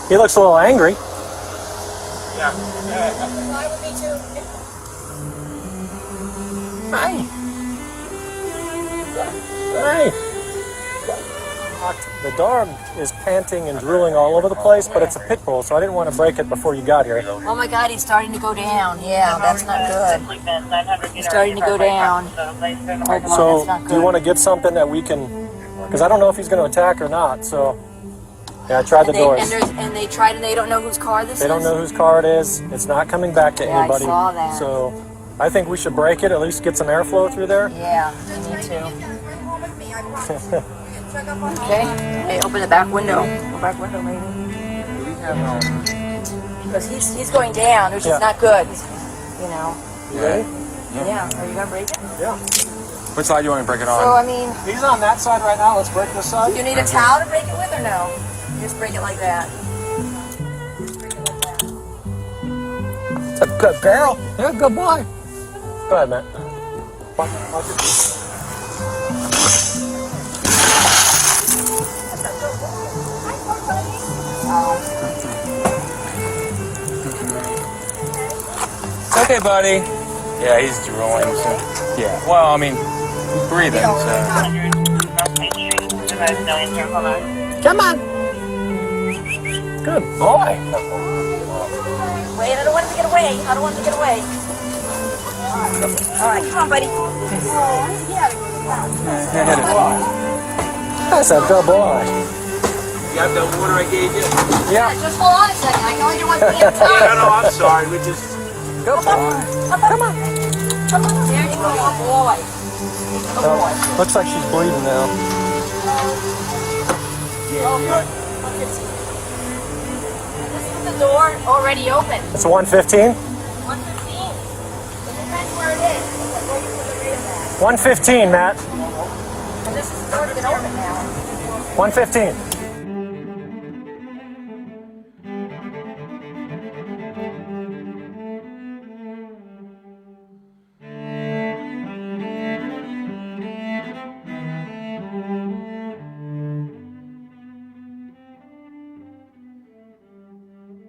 He looks a little angry. Yeah. Why would me too? Hi. Hi. The dog is panting and drooling all over the place, but it's a pit bull, so I didn't want to break it before you got here. Oh my God, he's starting to go down. Yeah, that's not good. He's starting to go down. So, do you want to get something that we can... Because I don't know if he's going to attack or not, so... Yeah, I tried the doors. And they tried and they don't know whose car this is? They don't know whose car it is. It's not coming back to anybody. I saw that. So, I think we should break it, at least get some airflow through there. Yeah, me too. Okay, hey, open the back window. The back window, maybe. Because he's going down, which is not good. You know. Ready? Yeah. Are you gonna break it? Yeah. Which side do you want me to break it on? So I mean, He's on that side right now. Let's break this side. do you need a towel to break it with, or no? You just break it like that. It's a good girl. You're a good boy. Go ahead, Matt. It's okay, buddy. Yeah, he's drooling. So. Yeah. Well, I mean, he's breathing. So. Come on. Good boy. Wait, I don't want him to get away. I don't want him to get away. All right, come on, buddy. That's a good boy. You got the water I gave you? Yeah. Just hold on a second. I can only do one thing at a time. No, I'm sorry. We just... Good boy. Come on. Come on. There you go, a boy. A boy. Looks like she's bleeding now. Oh, good. 115. This is the door already open. It's 115. 115. It depends where it is. Where you put the radar at. 115, Matt. And this is the door to get open now. 115.